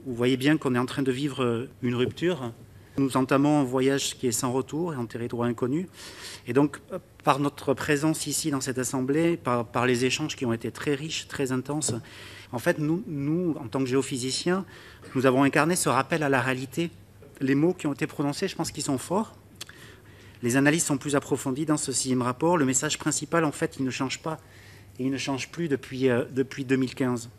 Vous voyez bien qu'on est en train de vivre une rupture. Nous entamons un voyage qui est sans retour et en territoire inconnu. Et donc, par notre présence ici dans cette assemblée, par les échanges qui ont été très riches, très intenses, en fait, nous, en tant que géophysiciens, nous avons incarné ce rappel à la réalité. Les mots qui ont été prononcés, je pense qu'ils sont forts. Les analyses sont plus approfondies dans ce 6e rapport. Le message principal, en fait, il ne change pas. Et il ne change plus depuis 2015.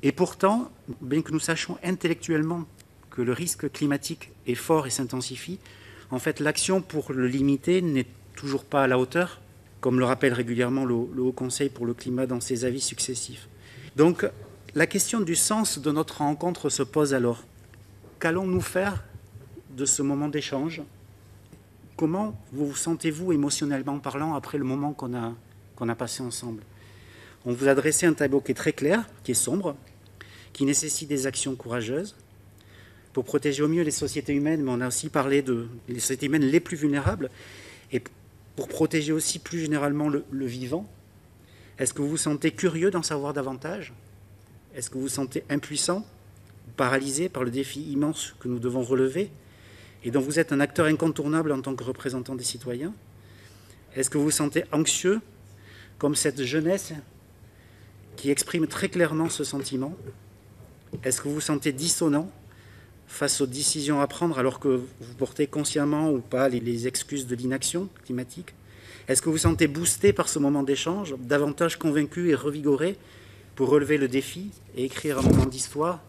Et pourtant, bien que nous sachions intellectuellement que le risque climatique est fort et s'intensifie, en fait, l'action pour le limiter n'est toujours pas à la hauteur, comme le rappelle régulièrement le Haut Conseil pour le climat dans ses avis successifs. Donc, la question du sens de notre rencontre se pose alors. Qu'allons-nous faire de ce moment d'échange? Comment vous sentez-vous émotionnellement parlant après le moment qu'on a passé ensemble? On vous a dressé un tableau qui est très clair, qui est sombre, qui nécessite des actions courageuses pour protéger au mieux les sociétés humaines, mais on a aussi parlé des sociétés humaines les plus vulnérables, et pour protéger aussi plus généralement le vivant. Est-ce que vous vous sentez curieux d'en savoir davantage? Est-ce que vous vous sentez impuissant, paralysé par le défi immense que nous devons relever et dont vous êtes un acteur incontournable en tant que représentant des citoyens? Est-ce que vous vous sentez anxieux, comme cette jeunesse qui exprime très clairement ce sentiment? Est-ce que vous vous sentez dissonant face aux décisions à prendre alors que vous portez consciemment ou pas les excuses de l'inaction climatique? Est-ce que vous vous sentez boosté par ce moment d'échange, davantage convaincu et revigoré pour relever le défi et écrire un moment d'histoire?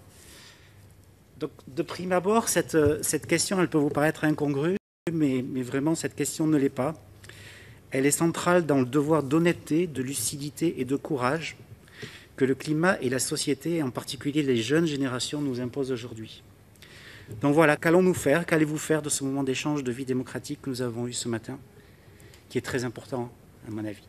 Donc, de prime abord, cette question, elle peut vous paraître incongrue, mais vraiment, cette question ne l'est pas. Elle est centrale dans le devoir d'honnêteté, de lucidité et de courage que le climat et la société, et en particulier les jeunes générations, nous imposent aujourd'hui. Donc voilà, qu'allons-nous faire? Qu'allez-vous faire de ce moment d'échange de vie démocratique que nous avons eu ce matin, qui est très important, à mon avis?